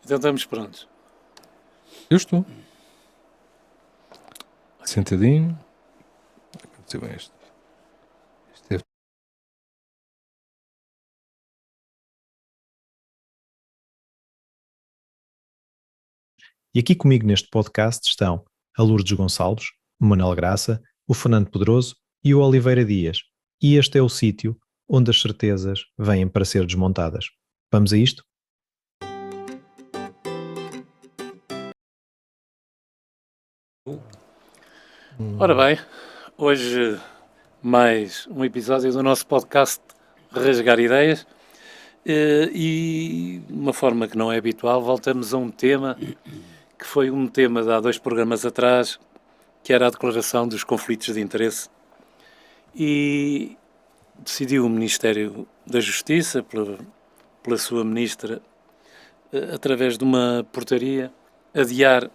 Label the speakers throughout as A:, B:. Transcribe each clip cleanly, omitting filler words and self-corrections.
A: Então estamos prontos.
B: Eu estou. Sentadinho. Aconteceu bem isto.
C: E aqui comigo neste podcast estão a Lourdes Gonçalves, o Manuel Graça, o Fernando Pedroso e o Oliveira Dias. E este é o sítio onde as certezas vêm para ser desmontadas. Vamos a isto?
A: Ora bem, hoje mais um episódio do nosso podcast Rasgar Ideias e de uma forma que não é habitual voltamos a um tema que foi um tema de há 2 programas atrás, que era a declaração dos conflitos de interesse, e decidiu o Ministério da Justiça, pela sua ministra, através de uma portaria, adiar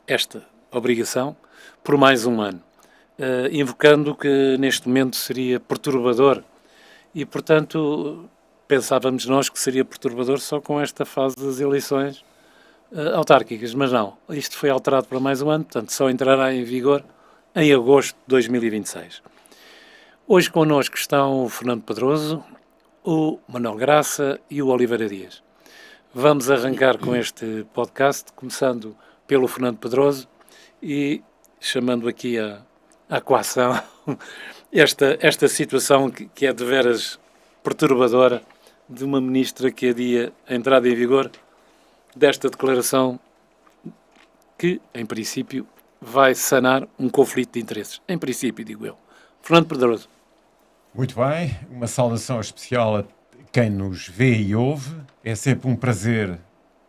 A: esta obrigação por mais um ano, invocando que neste momento seria perturbador e, portanto, pensávamos nós que seria perturbador só com esta fase das eleições autárquicas, mas não, isto foi alterado para mais um ano, portanto só entrará em vigor em agosto de 2026. Hoje connosco estão o Fernando Pedroso, o Manuel Graça e o Oliveira Dias. Vamos arrancar com este podcast, começando pelo Fernando Pedroso e chamando aqui à coação esta situação que é de veras perturbadora de uma ministra que adia a entrada em vigor desta declaração que, em princípio, vai sanar um conflito de interesses. Em princípio, digo eu. Fernando Pedroso.
D: Muito bem, uma saudação especial a quem nos vê e ouve. É sempre um prazer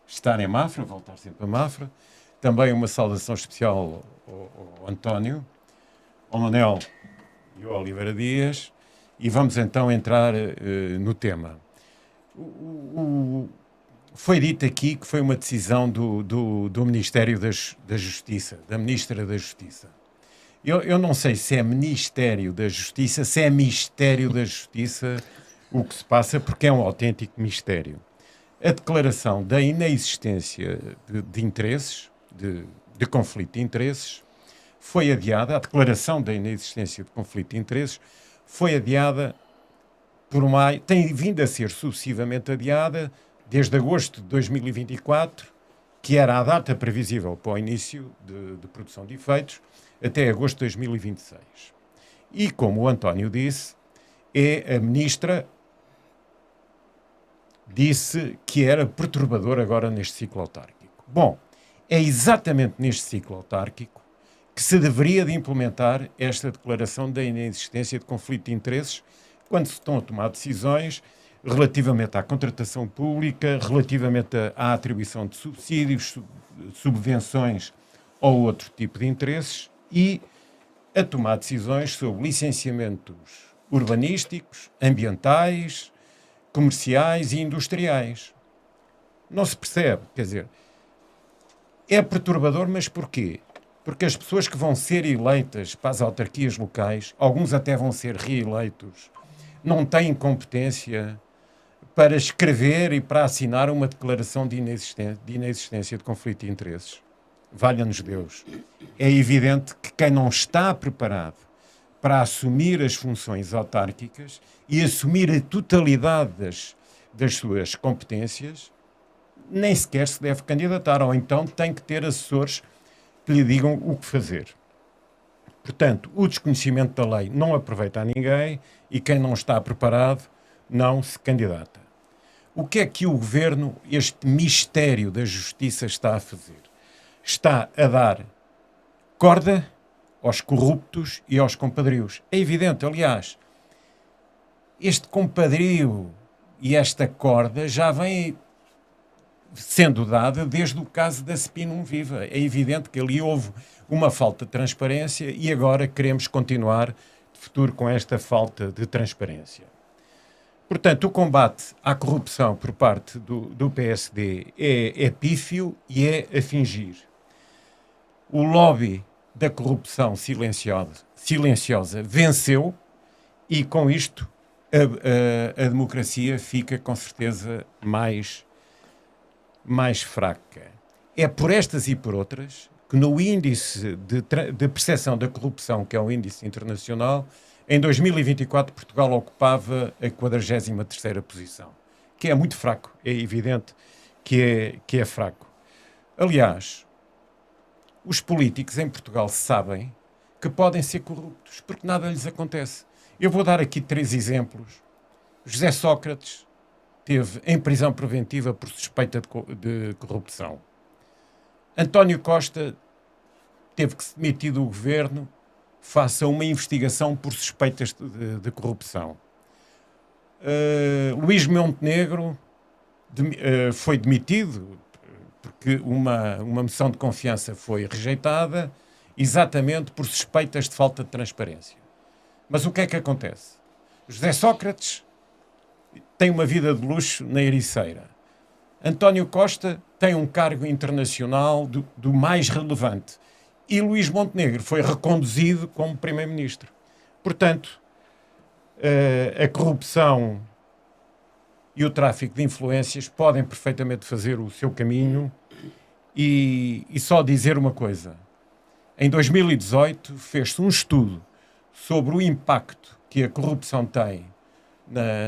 D: estar em Mafra, voltar sempre a Mafra. Também uma saudação especial ao António, ao Manel e ao Oliveira Dias. E vamos então entrar no tema. Foi dito aqui que foi uma decisão do Ministério da Justiça, da Ministra da Justiça. Eu não sei se é Ministério da Justiça, se é Mistério da Justiça o que se passa, porque é um autêntico mistério. A declaração da inexistência de interesses, de conflito de interesses, foi adiada. A declaração da inexistência de conflito de interesses foi adiada tem vindo a ser sucessivamente adiada desde agosto de 2024, que era a data previsível para o início de produção de efeitos, até agosto de 2026. E, como o António disse, a ministra disse que era perturbador agora neste ciclo autárquico. Bom, é exatamente neste ciclo autárquico que se deveria de implementar esta declaração da inexistência de conflito de interesses quando se estão a tomar decisões relativamente à contratação pública, relativamente à atribuição de subsídios, subvenções ou outro tipo de interesses, e a tomar decisões sobre licenciamentos urbanísticos, ambientais, comerciais e industriais. Não se percebe, quer dizer, é perturbador, mas porquê? Porque as pessoas que vão ser eleitas para as autarquias locais, alguns até vão ser reeleitos, não têm competência para escrever e para assinar uma declaração de inexistência de conflito de interesses. Valha-nos Deus. É evidente que quem não está preparado para assumir as funções autárquicas e assumir a totalidade das suas competências, nem sequer se deve candidatar, ou então tem que ter assessores que lhe digam o que fazer. Portanto, o desconhecimento da lei não aproveita a ninguém e quem não está preparado não se candidata. O que é que o governo, este mistério da justiça, está a fazer? Está a dar corda aos corruptos e aos compadrios. É evidente, aliás, este compadrio e esta corda já vem sendo dada desde o caso da Spinum Viva. É evidente que ali houve uma falta de transparência e agora queremos continuar de futuro com esta falta de transparência. Portanto, o combate à corrupção por parte do PSD é pífio e é a fingir. O lobby da corrupção silenciosa venceu e, com isto, a democracia fica com certeza mais fraca. É por estas e por outras que no índice de percepção da corrupção, que é um índice internacional, em 2024 Portugal ocupava a 43ª posição, que é muito fraco, é evidente que é fraco. Aliás, os políticos em Portugal sabem que podem ser corruptos, porque nada lhes acontece. Eu vou dar aqui 3 exemplos. José Sócrates esteve em prisão preventiva por suspeita de corrupção. António Costa teve que se demitir do governo face a uma investigação por suspeitas de corrupção. Luís Montenegro foi demitido porque uma moção de confiança foi rejeitada exatamente por suspeitas de falta de transparência. Mas o que é que acontece? José Sócrates tem uma vida de luxo na Ericeira. António Costa tem um cargo internacional do mais relevante. E Luís Montenegro foi reconduzido como primeiro-ministro. Portanto, a corrupção e o tráfico de influências podem perfeitamente fazer o seu caminho. E só dizer uma coisa. Em 2018 fez-se um estudo sobre o impacto que a corrupção tem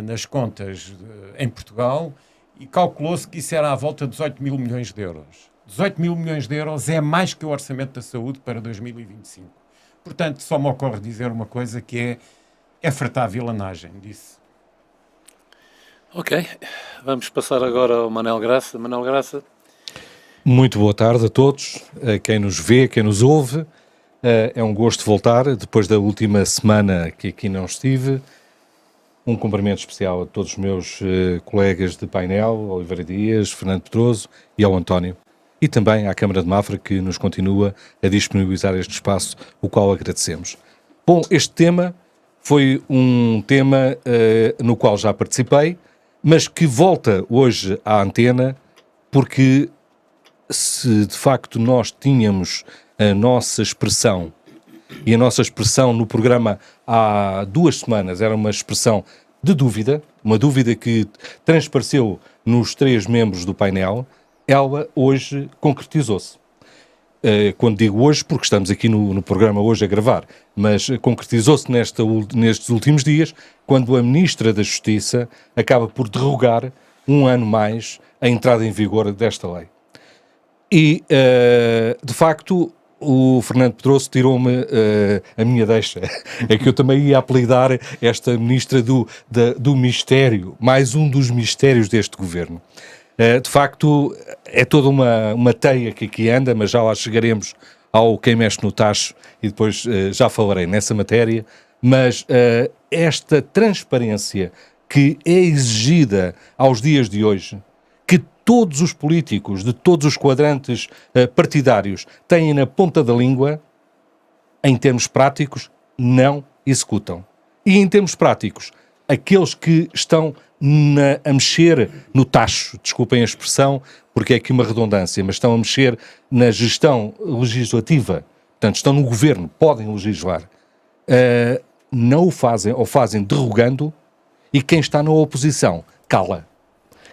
D: nas contas em Portugal e calculou-se que isso era à volta de 18 mil milhões de euros. 18 mil milhões de euros é mais que o orçamento da saúde para 2025. Portanto, só me ocorre dizer uma coisa que é fartar a vilanagem disso.
A: Ok, vamos passar agora ao Manel Graça. Manel Graça.
B: Muito boa tarde a todos, a quem nos vê, quem nos ouve. É um gosto voltar, depois da última semana que aqui não estive. Um cumprimento especial a todos os meus colegas de painel, Oliveira Dias, Fernando Pedroso e ao António. E também à Câmara de Mafra, que nos continua a disponibilizar este espaço, o qual agradecemos. Bom, este tema foi um tema no qual já participei, mas que volta hoje à antena, porque se de facto nós tínhamos a nossa expressão, e a nossa expressão no programa há 2 semanas era uma expressão de dúvida, uma dúvida que transpareceu nos 3 membros do painel, ela hoje concretizou-se. Quando digo hoje, porque estamos aqui no programa hoje a gravar, mas concretizou-se nestes últimos dias, quando a Ministra da Justiça acaba por derrogar 1 ano mais a entrada em vigor desta lei. E, de facto, o Fernando Pedroso tirou-me a minha deixa. É que eu também ia apelidar esta Ministra do Mistério, mais um dos mistérios deste governo. De facto, é toda uma teia que aqui anda, mas já lá chegaremos ao quem mexe no tacho e depois já falarei nessa matéria. Mas esta transparência que é exigida aos dias de hoje, que todos os políticos de todos os quadrantes partidários têm na ponta da língua, em termos práticos, não executam. E em termos práticos, aqueles que estão a mexer no tacho, desculpem a expressão, porque é aqui uma redundância, mas estão a mexer na gestão legislativa, portanto estão no governo, podem legislar, não o fazem ou fazem derrogando, e quem está na oposição cala.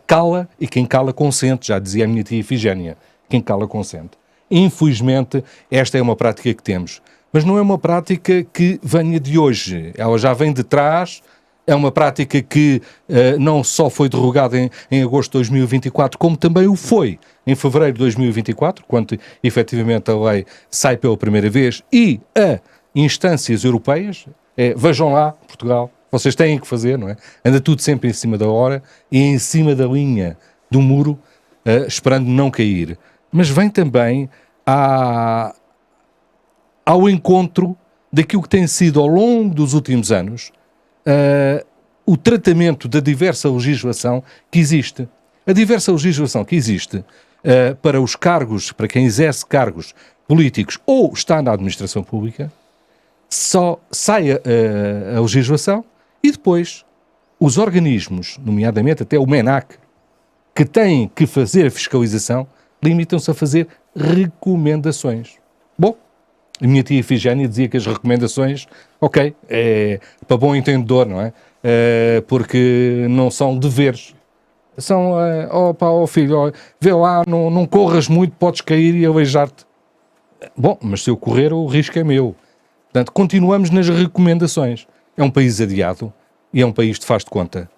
B: Cala, e quem cala consente, já dizia a minha tia Ifigénia, quem cala consente. Infelizmente, esta é uma prática que temos, mas não é uma prática que venha de hoje, ela já vem de trás. É uma prática que não só foi derrogada em agosto de 2024, como também o foi em fevereiro de 2024, quando efetivamente a lei sai pela primeira vez, e a instâncias europeias, vejam lá, Portugal, vocês têm que fazer, não é? Anda tudo sempre em cima da hora e em cima da linha do muro, esperando não cair. Mas vem também ao encontro daquilo que tem sido ao longo dos últimos anos o tratamento da diversa legislação que existe. A diversa legislação que existe para os cargos, para quem exerce cargos políticos ou está na administração pública, só sai a legislação e depois os organismos, nomeadamente até o MENAC, que têm que fazer a fiscalização, limitam-se a fazer recomendações. Bom, A minha tia Ifigénia dizia que as recomendações, ok, é para bom entendedor, não é? Porque não são deveres. São, filho, vê lá, não corras muito, podes cair e aleijar-te. Bom, mas se eu correr, o risco é meu. Portanto, continuamos nas recomendações. É um país adiado e é um país de faz de conta.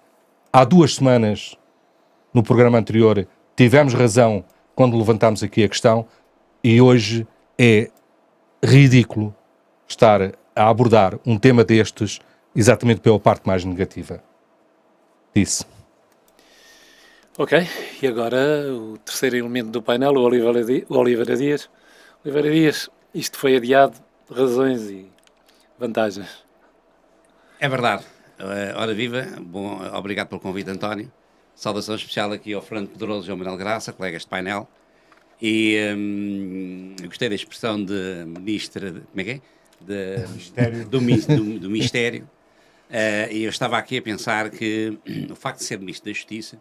B: Há 2 semanas, no programa anterior, tivemos razão quando levantámos aqui a questão e hoje é ridículo estar a abordar um tema destes exatamente pela parte mais negativa. Disse.
A: Ok, e agora o terceiro elemento do painel, o Oliveira Dias. Oliveira Dias, isto foi adiado, razões e vantagens.
E: É verdade. Ora viva, bom, obrigado pelo convite, António. Saudação especial aqui ao Fernando Pedroso e ao Manuel Graça, colegas de painel. E gostei da expressão de ministra, como é que é? Do Ministério. E eu estava aqui a pensar que o facto de ser Ministro da Justiça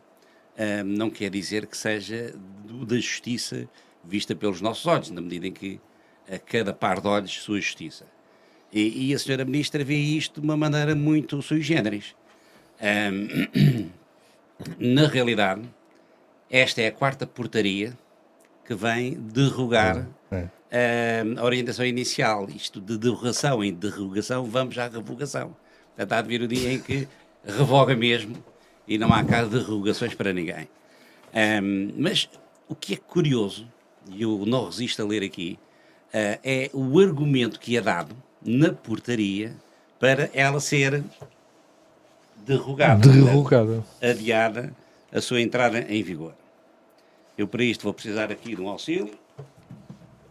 E: não quer dizer que seja da Justiça vista pelos nossos olhos, na medida em que a cada par de olhos sua justiça. E a senhora Ministra vê isto de uma maneira muito sui generis. Na realidade, esta é a 4ª portaria que vem derrogar a orientação inicial. Isto de derrogação em derrogação, vamos à revogação. Portanto, há de vir o dia em que revoga mesmo e não há cá derrogações para ninguém. Mas o que é curioso, e eu não resisto a ler aqui, é o argumento que é dado na portaria para ela ser derrogada, adiada a sua entrada em vigor. Eu para isto vou precisar aqui de um auxílio.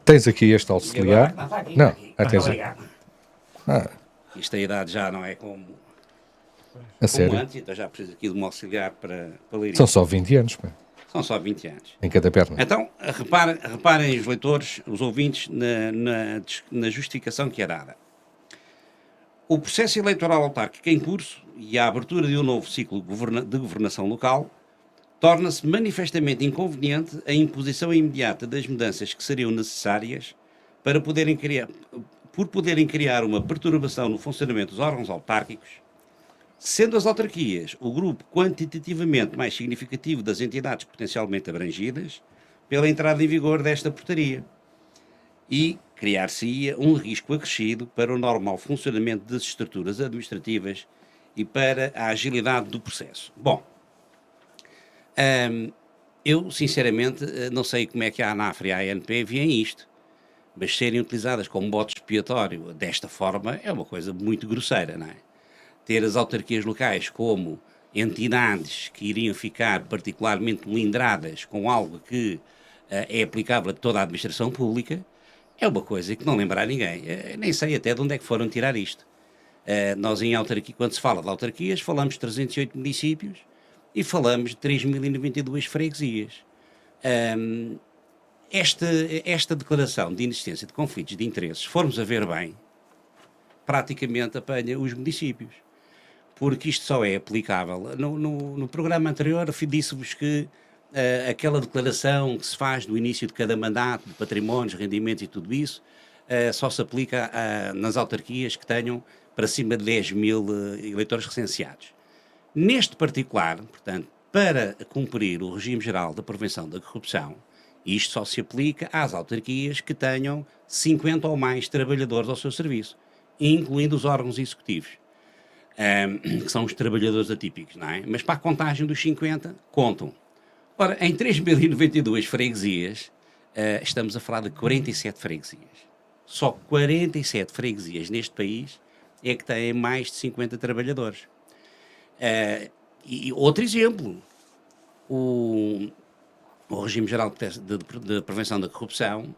B: Tens aqui este auxiliar?
E: Está aqui,
B: não,
E: atenção. Isto a idade já não é como
B: sério?
E: antes, então já preciso aqui de um auxiliar para ler
B: São
E: isto.
B: só 20 anos, pá.
E: São só 20 anos.
B: Em cada perna.
E: Então, reparem os leitores, os ouvintes, na justificação que é dada. O processo eleitoral autárquico em curso e a abertura de um novo ciclo de governação local torna-se manifestamente inconveniente a imposição imediata das mudanças que seriam necessárias por poderem criar uma perturbação no funcionamento dos órgãos autárquicos, sendo as autarquias o grupo quantitativamente mais significativo das entidades potencialmente abrangidas pela entrada em vigor desta portaria, e criar-se-ia um risco acrescido para o normal funcionamento das estruturas administrativas e para a agilidade do processo. Bom, eu sinceramente não sei como é que a ANAF e a ANP veem isto, mas serem utilizadas como bode expiatório desta forma é uma coisa muito grosseira, não é? Ter as autarquias locais como entidades que iriam ficar particularmente melindradas com algo que é aplicável a toda a administração pública é uma coisa que não lembra a ninguém. Nem sei até de onde é que foram tirar isto. Nós em autarquia, quando se fala de autarquias, falamos de 308 municípios e falamos de 3.092 freguesias. Esta declaração de inexistência de conflitos de interesses, se formos a ver bem, praticamente apanha os municípios. Porque isto só é aplicável. No programa anterior disse-vos que aquela declaração que se faz no início de cada mandato, de patrimónios, rendimentos e tudo isso, só se aplica nas autarquias que tenham para cima de 10 mil eleitores recenseados. Neste particular, portanto, para cumprir o regime geral da prevenção da corrupção, isto só se aplica às autarquias que tenham 50 ou mais trabalhadores ao seu serviço, incluindo os órgãos executivos, que são os trabalhadores atípicos, não é? Mas para a contagem dos 50, contam. Ora, em 3.092 freguesias, estamos a falar de 47 freguesias. Só 47 freguesias neste país é que têm mais de 50 trabalhadores. E outro exemplo, o regime geral de prevenção da corrupção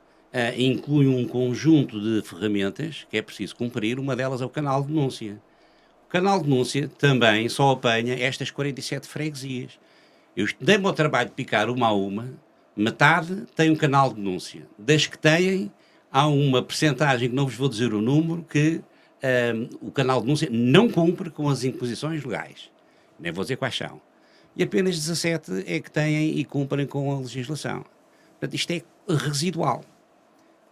E: inclui um conjunto de ferramentas que é preciso cumprir, uma delas é o canal de denúncia. O canal de denúncia também só apanha estas 47 freguesias. Eu dei-me ao trabalho de picar uma a uma, metade tem um canal de denúncia. Das que têm, há uma percentagem, que não vos vou dizer o número, que o canal de denúncia não cumpre com as imposições legais. Nem vou dizer quais são. E apenas 17 é que têm e cumprem com a legislação. Portanto, isto é residual.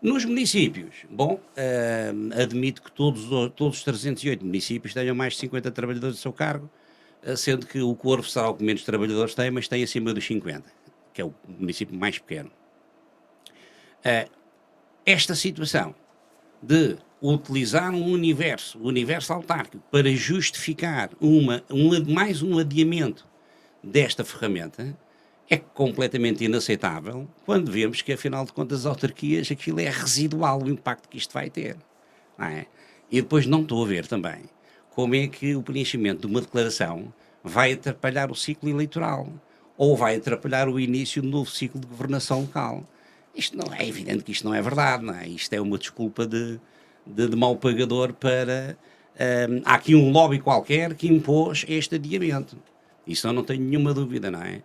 E: Nos municípios, admito que todos os 308 municípios tenham mais de 50 trabalhadores a seu cargo, sendo que o Corvo será o que menos trabalhadores tem, mas tem acima dos 50, que é o município mais pequeno. Esta situação de utilizar o universo autárquico, para justificar mais um adiamento desta ferramenta, é completamente inaceitável quando vemos que, afinal de contas, as autarquias, aquilo é residual o impacto que isto vai ter. Não é? E depois não estou a ver também como é que o preenchimento de uma declaração vai atrapalhar o ciclo eleitoral ou vai atrapalhar o início do novo ciclo de governação local. Isto não é evidente que isto não é verdade, não é? Isto é uma desculpa de mau pagador para... há aqui um lobby qualquer que impôs este adiamento. Isso eu não tenho nenhuma dúvida, não é?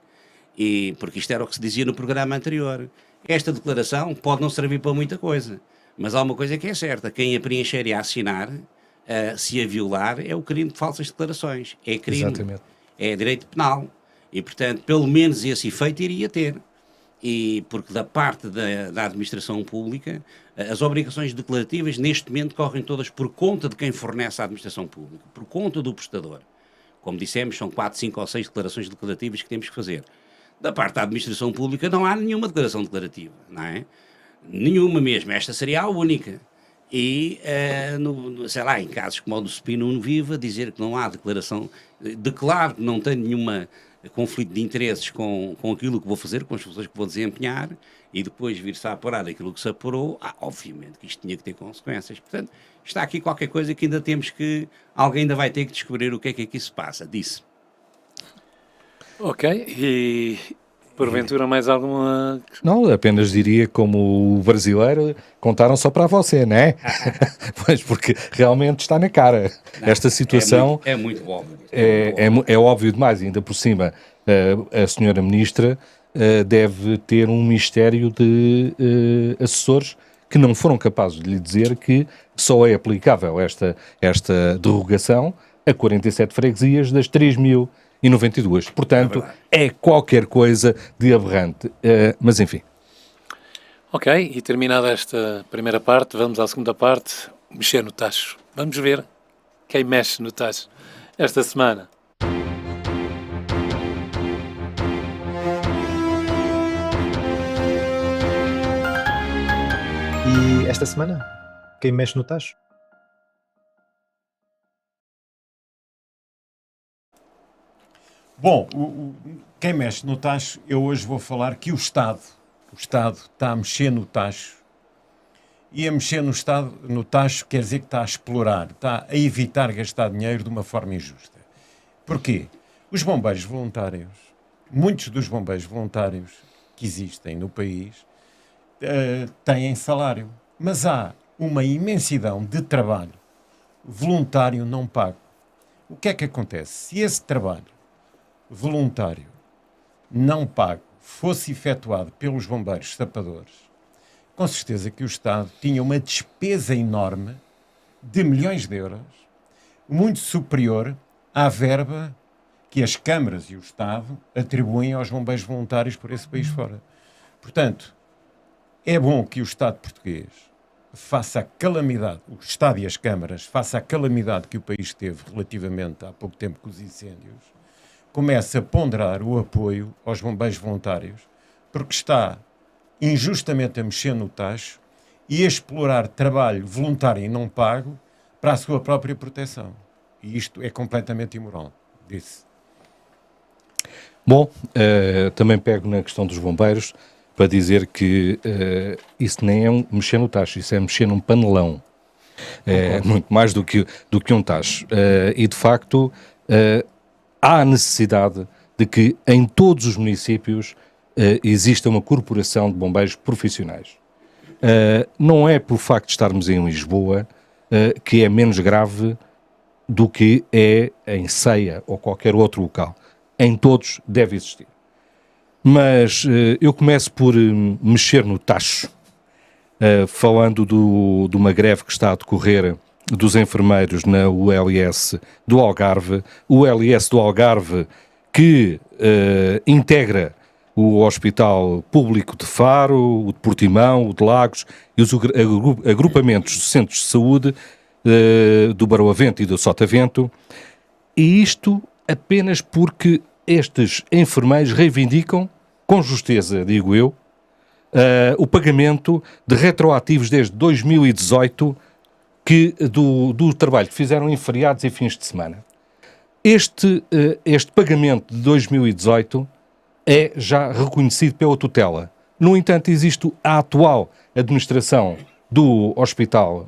E: E, porque isto era o que se dizia no programa anterior. Esta declaração pode não servir para muita coisa, mas há uma coisa que é certa: quem a preencher e a assinar, se a violar, é o crime de falsas declarações. É crime. Exatamente. É direito penal. E, portanto, pelo menos esse efeito iria ter. E porque da parte da administração pública, as obrigações declarativas neste momento correm todas por conta de quem fornece a administração pública, por conta do prestador. Como dissemos, são 4, 5 ou 6 declarações declarativas que temos que fazer. Da parte da administração pública não há nenhuma declaração declarativa, não é? Nenhuma mesmo, esta seria a única. E, sei lá, em casos como o do Spinum Viva, dizer que não há declaração, declaro que não tenho nenhuma conflito de interesses com aquilo que vou fazer, com as funções que vou desempenhar, e depois vir-se a apurar aquilo que se apurou, obviamente que isto tinha que ter consequências. Portanto, está aqui qualquer coisa que ainda temos que, alguém ainda vai ter que descobrir o que é que aqui se passa, disse.
A: Ok, e porventura mais alguma...
B: Não, apenas diria como o brasileiro, contaram só para você, não é? Pois, porque realmente está na cara. Não, esta situação...
E: É muito óbvio.
B: É óbvio demais, ainda por cima a senhora Ministra deve ter um mistério de assessores que não foram capazes de lhe dizer que só é aplicável esta derrogação a 47 freguesias das 3.092. Portanto, é qualquer coisa de aberrante. Mas, enfim.
A: Ok, e terminada esta primeira parte, vamos à segunda parte, mexer no tacho. Vamos ver quem mexe no tacho esta semana.
C: E esta semana, quem mexe no tacho?
D: Bom, quem mexe no tacho, eu hoje vou falar que o Estado está a mexer no tacho, e a mexer no tacho quer dizer que está a explorar, está a evitar gastar dinheiro de uma forma injusta. Porquê? Os bombeiros voluntários, muitos dos bombeiros voluntários que existem no país, têm salário, mas há uma imensidão de trabalho voluntário não pago. O que é que acontece? Se esse trabalho voluntário não pago fosse efetuado pelos bombeiros sapadores, com certeza que o Estado tinha uma despesa enorme de milhões de euros, muito superior à verba que as câmaras e o Estado atribuem aos bombeiros voluntários por esse país fora. Portanto, é bom que o Estado português faça a calamidade, o Estado e as câmaras, faça a calamidade que o país teve relativamente há pouco tempo com os incêndios, comece a ponderar o apoio aos bombeiros voluntários, porque está injustamente a mexer no tacho e a explorar trabalho voluntário e não pago para a sua própria proteção. E isto é completamente imoral, disse.
B: Bom, também pego na questão dos bombeiros para dizer que isso nem é mexer no tacho, isso é mexer num panelão. É muito mais do que um tacho. E, de facto, há a necessidade de que em todos os municípios exista uma corporação de bombeiros profissionais. Não é por facto de estarmos em Lisboa que é menos grave do que é em Ceia ou qualquer outro local. Em todos deve existir. Mas eu começo por mexer no tacho, falando de uma greve que está a decorrer dos enfermeiros na ULS do Algarve. O ULS do Algarve que integra o Hospital Público de Faro, o de Portimão, o de Lagos e os agrupamentos de centros de saúde do Barroavento e do Sotavento, e isto apenas porque estes enfermeiros reivindicam, com justeza, digo eu, o pagamento de retroativos desde 2018 do trabalho que fizeram em feriados e fins de semana. Este pagamento de 2018 é já reconhecido pela tutela. No entanto, existe a atual administração do Hospital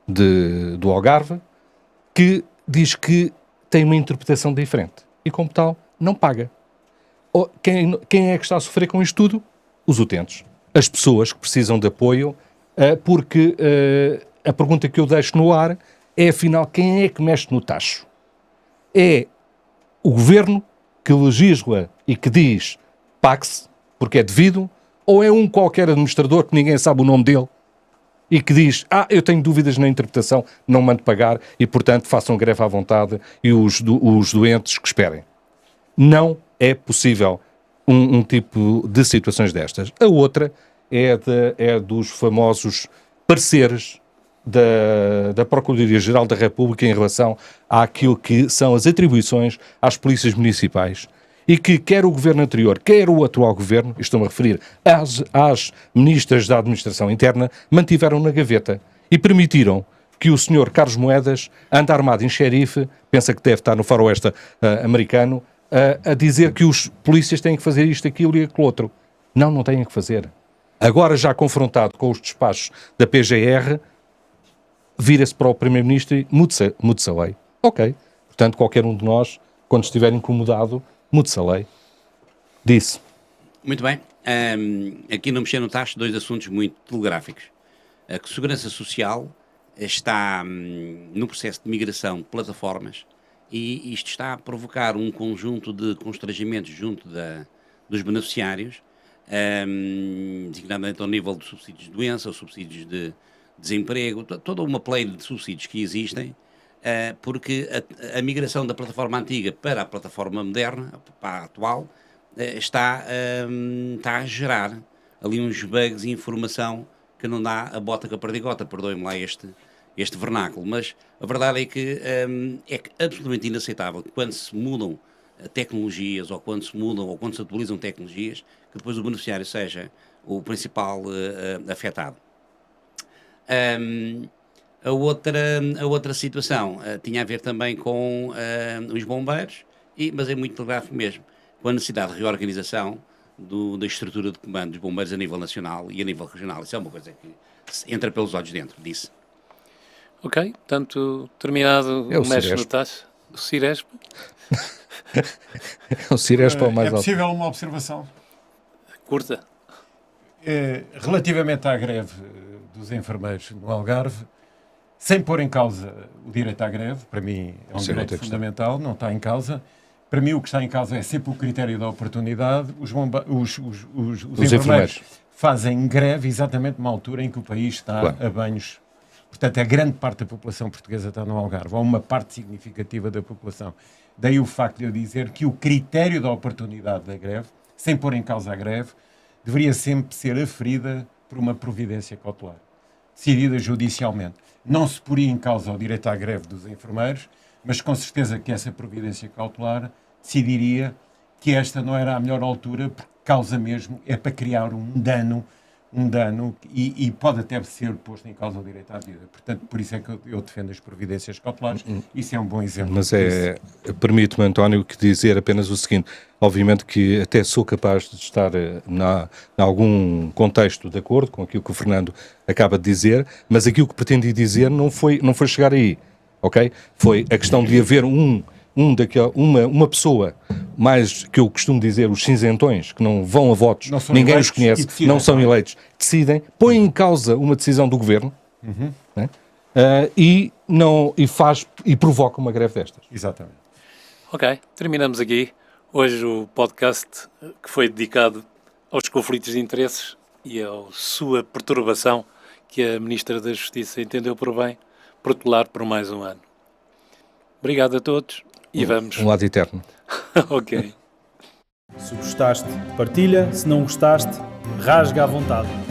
B: do Algarve, que diz que tem uma interpretação diferente e, como tal, não paga. Quem é que está a sofrer com isto tudo? Os utentes. As pessoas que precisam de apoio, porque a pergunta que eu deixo no ar é, afinal, quem é que mexe no tacho? É o governo que legisla e que diz pague-se, porque é devido, ou é um qualquer administrador que ninguém sabe o nome dele e que diz, eu tenho dúvidas na interpretação, não mando pagar e, portanto, façam greve à vontade e os doentes que esperem. Não é possível um tipo de situações destas. A outra é dos famosos pareceres da Procuradoria-Geral da República em relação àquilo que são as atribuições às polícias municipais e que quer o governo anterior, quer o atual governo, estou-me a referir às ministras da Administração Interna, mantiveram na gaveta e permitiram que o senhor Carlos Moedas ande armado em xerife, pensa que deve estar no faroeste americano, a dizer que os polícias têm que fazer isto, aquilo e aquilo outro. Não têm que fazer. Agora, já confrontado com os despachos da PGR, vira-se para o Primeiro-Ministro e mude-se a lei. Ok. Portanto, qualquer um de nós, quando estiver incomodado, mude-se a lei. Disse.
E: Muito bem. Aqui no Mexer no Tacho, 2 assuntos muito telegráficos. A Segurança Social está no processo de migração de plataformas e isto está a provocar um conjunto de constrangimentos junto dos beneficiários, designadamente ao nível de subsídios de doença, ou subsídios de desemprego, toda uma play de subsídios que existem, porque a migração da plataforma antiga para a plataforma moderna, para a atual, está a gerar ali uns bugs e informação que não dá a bota com a perdigota, perdoem-me lá este vernáculo, mas a verdade é que é absolutamente inaceitável que quando se mudam tecnologias ou quando se atualizam tecnologias, que depois o beneficiário seja o principal afetado. A outra situação tinha a ver também com os bombeiros, mas é muito telegráfico mesmo, com a necessidade de reorganização da estrutura de comando dos bombeiros a nível nacional e a nível regional. Isso é uma coisa que entra pelos olhos dentro, disse.
A: Ok, portanto, terminado o Mexe no Tacho. O Ciresp.
B: O Ciresp é o mais alto.
D: É possível uma observação?
A: Curta.
D: Relativamente à greve dos enfermeiros no Algarve, sem pôr em causa o direito à greve, para mim é um direito fundamental, não está em causa. Para mim o que está em causa é sempre o critério da oportunidade. Os enfermeiros fazem greve exatamente numa altura em que o país está a banhos. Portanto, a grande parte da população portuguesa está no Algarve, ou uma parte significativa da população. Daí o facto de eu dizer que o critério da oportunidade da greve, sem pôr em causa a greve, deveria sempre ser aferida por uma providência cautelar, decidida judicialmente. Não se poria em causa o direito à greve dos enfermeiros, mas com certeza que essa providência cautelar decidiria que esta não era a melhor altura, porque causa mesmo é para criar um dano e pode até ser posto em causa o direito à vida. Portanto, por isso é que eu defendo as providências cautelares. Isso é um bom exemplo.
B: Mas permite-me, António, que dizer apenas o seguinte. Obviamente que até sou capaz de estar em algum contexto de acordo com aquilo que o Fernando acaba de dizer, mas aquilo que pretendi dizer não foi chegar aí, ok? Foi a questão de haver uma pessoa, mais que eu costumo dizer, os cinzentões, que não vão a votos, ninguém os conhece, não são eleitos, decidem, põem em causa uma decisão do governo, né? E provoca uma greve destas.
D: Exatamente.
A: Ok, terminamos aqui. Hoje o podcast que foi dedicado aos conflitos de interesses e à sua perturbação que a Ministra da Justiça entendeu por bem protelar por mais um ano. Obrigado a todos e vamos...
B: Um lado eterno.
A: Ok.
F: Se gostaste, partilha. Se não gostaste, rasga à vontade.